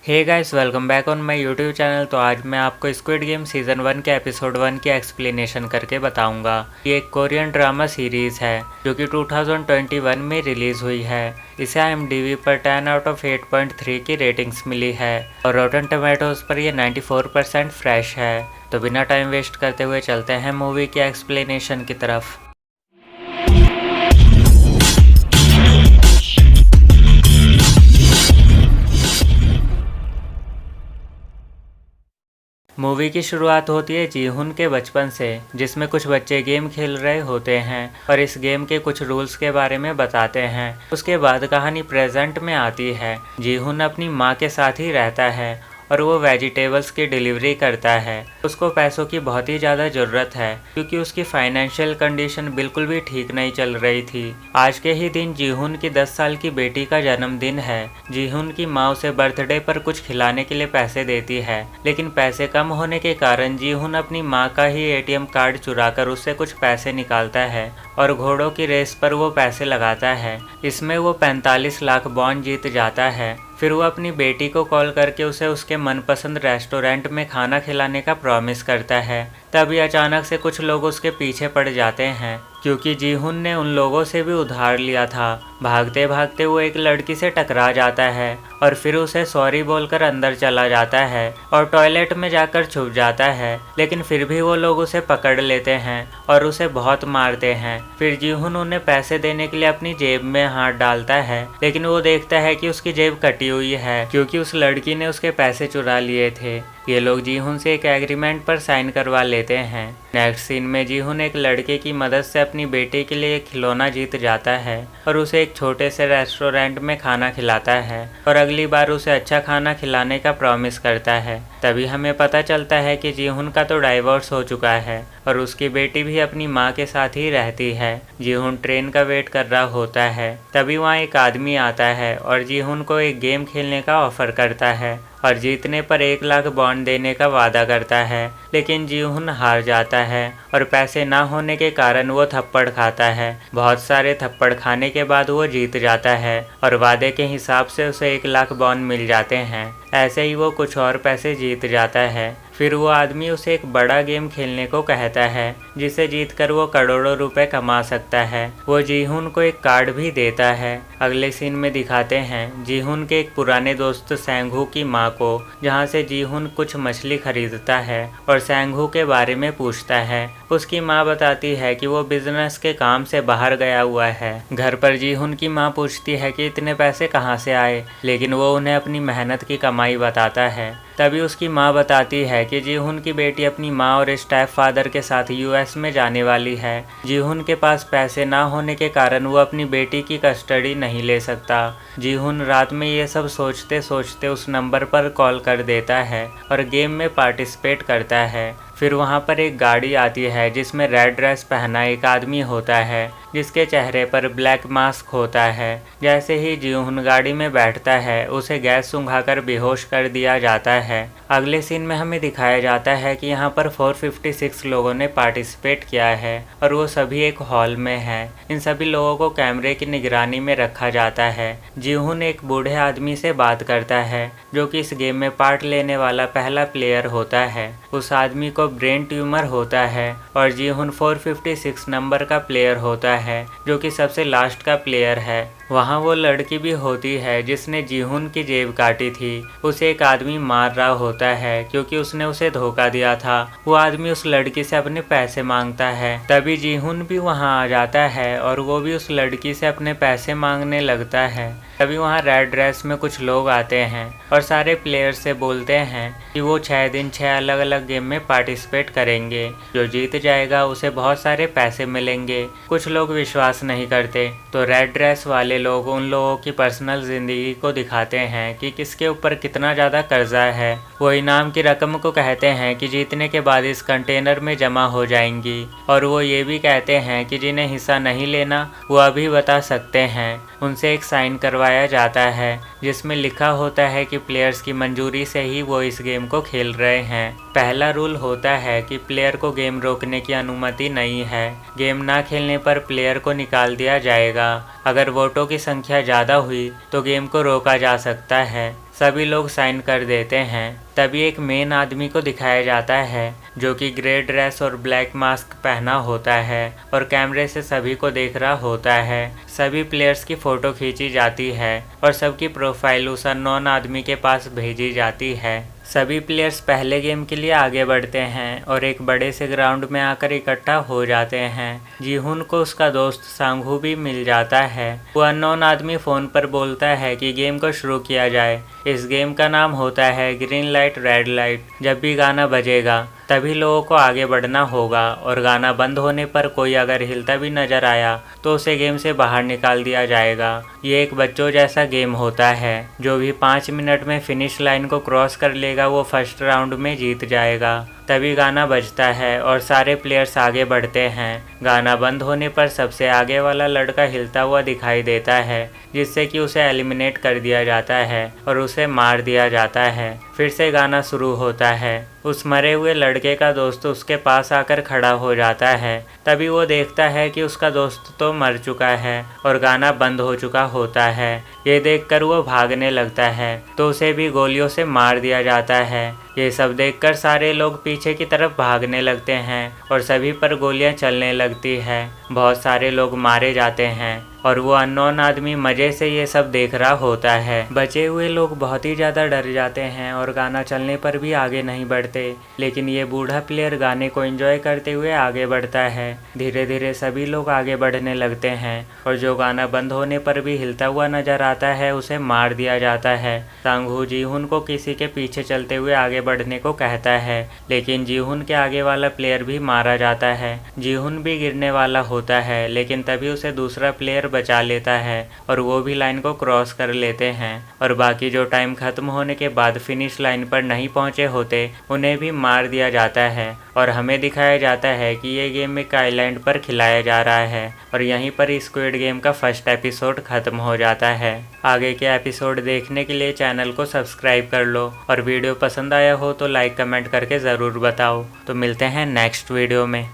Hey guys, welcome back on my YouTube channel. तो आज मैं आपको स्क्विड गेम सीज़न 1 के एपिसोड 1 की एक्सप्लेनेशन करके बताऊंगा। ये एक कोरियन ड्रामा सीरीज़ है जो कि 2021 में रिलीज़ हुई है। इसे IMDb पर 10 आउट ऑफ 8.3 की रेटिंग्स मिली है और रॉटन टोमेटोज़ पर ये 94% फ्रेश है। तो बिना टाइम वेस्ट करते हुए चलते हैं मूवी की एक्सप्लेनेशन की तरफ। मूवी की शुरुआत होती है जीहुन के बचपन से, जिसमें कुछ बच्चे गेम खेल रहे होते हैं और इस गेम के कुछ रूल्स के बारे में बताते हैं। उसके बाद कहानी प्रेजेंट में आती है। जीहुन अपनी माँ के साथ ही रहता है और वो वेजिटेबल्स की डिलीवरी करता है। उसको पैसों की बहुत ही ज़्यादा ज़रूरत है क्योंकि उसकी फाइनेंशियल कंडीशन बिल्कुल भी ठीक नहीं चल रही थी। आज के ही दिन जीहुन की 10 साल की बेटी का जन्मदिन है। जीहुन की माँ उसे बर्थडे पर कुछ खिलाने के लिए पैसे देती है, लेकिन पैसे कम होने के कारण जीहुन अपनी माँ का ही ATM कार्ड चुराकर उससे कुछ पैसे निकालता है और घोड़ों की रेस पर वो पैसे लगाता है। इसमें वो 45 लाख बॉन्ड जीत जाता है। फिर वो अपनी बेटी को कॉल करके उसे उसके मनपसंद रेस्टोरेंट में खाना खिलाने का प्रॉमिस करता है। तभी अचानक से कुछ लोग उसके पीछे पड़ जाते हैं क्योंकि जीहुन ने उन लोगों से भी उधार लिया था। भागते भागते वो एक लड़की से टकरा जाता है और फिर उसे सॉरी बोलकर अंदर चला जाता है और टॉयलेट में जाकर छुप जाता है, लेकिन फिर भी वो लोग उसे पकड़ लेते हैं और उसे बहुत मारते हैं। फिर जीहुन उन्हें पैसे देने के लिए अपनी जेब में हाथ डालता है, लेकिन वो देखता है कि उसकी जेब कटी हुई है क्योंकि उस लड़की ने उसके पैसे चुरा लिए थे। ये लोग जीहुन से एक एग्रीमेंट पर साइन करवा लेते हैं। नेक्स्ट सीन में जीहुन एक लड़के की मदद से अपनी बेटी के लिए एक खिलौना जीत जाता है और उसे एक छोटे से रेस्टोरेंट में खाना खिलाता है और अगली बार उसे अच्छा खाना खिलाने का प्रॉमिस करता है। तभी हमें पता चलता है कि जीहुन का तो डाइवोर्स हो चुका है और उसकी बेटी भी अपनी माँ के साथ ही रहती है। जीहुन ट्रेन का वेट कर रहा होता है। तभी वहाँ एक आदमी आता है और जीहुन को एक गेम खेलने का ऑफर करता है और जीतने पर 1 लाख बॉन्ड देने का वादा करता है, लेकिन जीहुन हार जाता है और पैसे ना होने के कारण वो थप्पड़ खाता है। बहुत सारे थप्पड़ खाने के बाद वो जीत जाता है और वादे के हिसाब से उसे 1 लाख बॉन्ड मिल जाते हैं। ऐसे ही वो कुछ और पैसे जीत जाता है। फिर वो आदमी उसे एक बड़ा गेम खेलने को कहता है जिसे जीतकर वो करोड़ों रुपए कमा सकता है। वो जीहुन को एक कार्ड भी देता है। अगले सीन में दिखाते हैं जीहुन के एक पुराने दोस्त सेंघू की माँ को, जहाँ से जीहुन कुछ मछली खरीदता है और सेंघू के बारे में पूछता है। उसकी माँ बताती है कि वो बिजनेस के काम से बाहर गया हुआ है। घर पर जीहुन की माँ पूछती है कि इतने पैसे कहाँ से आए, लेकिन वो उन्हें अपनी मेहनत की कमाई बताता है। तभी उसकी माँ बताती है कि जीहुन की बेटी अपनी माँ और स्टेप फादर के साथ US में जाने वाली है। जीहुन के पास पैसे ना होने के कारण वो अपनी बेटी की कस्टडी नहीं ले सकता। जीहुन रात में ये सब सोचते सोचते उस नंबर पर कॉल कर देता है और गेम में पार्टिसिपेट करता है। फिर वहाँ पर एक गाड़ी आती है जिसमें रेड ड्रेस पहना एक आदमी होता है जिसके चेहरे पर ब्लैक मास्क होता है। जैसे ही जीहुन गाड़ी में बैठता है उसे गैस सुंघाकर बेहोश कर दिया जाता है। अगले सीन में हमें दिखाया जाता है कि यहाँ पर 456 लोगों ने पार्टिसिपेट किया है और वो सभी एक हॉल में हैं। इन सभी लोगों को कैमरे की निगरानी में रखा जाता है। जीहुन एक बूढ़े आदमी से बात करता है जो कि इस गेम में पार्ट लेने वाला पहला प्लेयर होता है। उस आदमी को ब्रेन ट्यूमर होता है और जीहुन 456 नंबर का प्लेयर होता है जो कि सबसे लास्ट का प्लेयर है। वहाँ वो लड़की भी होती है जिसने जीहुन की जेब काटी थी। उसे एक आदमी मार रहा होता है क्योंकि उसने उसे धोखा दिया था। वो आदमी उस लड़की से अपने पैसे मांगता है। तभी जीहुन भी वहाँ आ जाता है और वो भी उस लड़की से अपने पैसे मांगने लगता है। तभी वहाँ रेड ड्रेस में कुछ लोग आते हैं और सारे प्लेयर से बोलते हैं कि वो 6 दिन 6 अलग अलग गेम में पार्टिसिपेट करेंगे। जो जीत जाएगा उसे बहुत सारे पैसे मिलेंगे। कुछ लोग विश्वास नहीं करते तो रेड ड्रेस वाले लोग उन लोगों की पर्सनल ज़िंदगी को दिखाते हैं कि किसके ऊपर कितना ज़्यादा कर्जा है। वो इनाम की रकम को कहते हैं कि जीतने के बाद इस कंटेनर में जमा हो जाएंगी और वो ये भी कहते हैं कि जिन्हें हिस्सा नहीं लेना वो अभी बता सकते हैं। उनसे एक साइन करवाया जाता है जिसमें लिखा होता है कि प्लेयर्स की मंजूरी से ही वो इस गेम को खेल रहे हैं। पहला रूल होता है कि प्लेयर को गेम रोकने की अनुमति नहीं है। गेम ना खेलने पर प्लेयर को निकाल दिया जाएगा। अगर वोटों की संख्या ज़्यादा हुई तो गेम को रोका जा सकता है। सभी लोग साइन कर देते हैं। तभी एक मेन आदमी को दिखाया जाता है जो कि ग्रे ड्रेस और ब्लैक मास्क पहना होता है और कैमरे से सभी को देख रहा होता है। सभी प्लेयर्स की फ़ोटो खींची जाती है और सबकी प्रोफाइल उस अननोन आदमी के पास भेजी जाती है। सभी प्लेयर्स पहले गेम के लिए आगे बढ़ते हैं और एक बड़े से ग्राउंड में आकर इकट्ठा हो जाते हैं। जीहुन को उसका दोस्त सांगहू भी मिल जाता है। वो अननोन आदमी फ़ोन पर बोलता है कि गेम को शुरू किया जाए। इस गेम का नाम होता है ग्रीन लाइट रेड लाइट। जब भी गाना बजेगा तभी लोगों को आगे बढ़ना होगा और गाना बंद होने पर कोई अगर हिलता भी नज़र आया तो उसे गेम से बाहर निकाल दिया जाएगा। ये एक बच्चों जैसा गेम होता है। जो भी 5 मिनट में फिनिश लाइन को क्रॉस कर लेगा वो फर्स्ट राउंड में जीत जाएगा। तभी गाना बजता है और सारे प्लेयर्स आगे बढ़ते हैं। गाना बंद होने पर सबसे आगे वाला लड़का हिलता हुआ दिखाई देता है, जिससे कि उसे एलिमिनेट कर दिया जाता है और उसे मार दिया जाता है। फिर से गाना शुरू होता है। उस मरे हुए लड़के का दोस्त उसके पास आकर खड़ा हो जाता है। तभी वो देखता है कि उसका दोस्त तो मर चुका है और गाना बंद हो चुका होता है। ये देखकर वो भागने लगता है तो उसे भी गोलियों से मार दिया जाता है। ये सब देखकर सारे लोग पीछे की तरफ भागने लगते हैं और सभी पर गोलियां चलने लगती है। बहुत सारे लोग मारे जाते हैं और वो अननोन आदमी मज़े से ये सब देख रहा होता है। बचे हुए लोग बहुत ही ज़्यादा डर जाते हैं और गाना चलने पर भी आगे नहीं बढ़ते, लेकिन ये बूढ़ा प्लेयर गाने को एंजॉय करते हुए आगे बढ़ता है। धीरे धीरे सभी लोग आगे बढ़ने लगते हैं और जो गाना बंद होने पर भी हिलता हुआ नजर आता है उसे मार दिया जाता है। सांगहू जीहुन को किसी के पीछे चलते हुए आगे बढ़ने को कहता है, लेकिन जीहुन के आगे वाला प्लेयर भी मारा जाता है। जीहुन भी गिरने वाला होता है, लेकिन तभी उसे दूसरा प्लेयर बचा लेता है और वो भी लाइन को क्रॉस कर लेते हैं और बाकी जो टाइम खत्म होने के बाद फिनिश लाइन पर नहीं पहुंचे होते उन्हें भी मार दिया जाता है। और हमें दिखाया जाता है कि ये गेम एक आइलैंड पर खिलाया जा रहा है और यहीं पर स्क्विड गेम का फर्स्ट एपिसोड खत्म हो जाता है। आगे के एपिसोड देखने के लिए चैनल को सब्सक्राइब कर लो और वीडियो पसंद आया हो तो लाइक कमेंट करके ज़रूर बताओ। तो मिलते हैं नेक्स्ट वीडियो में।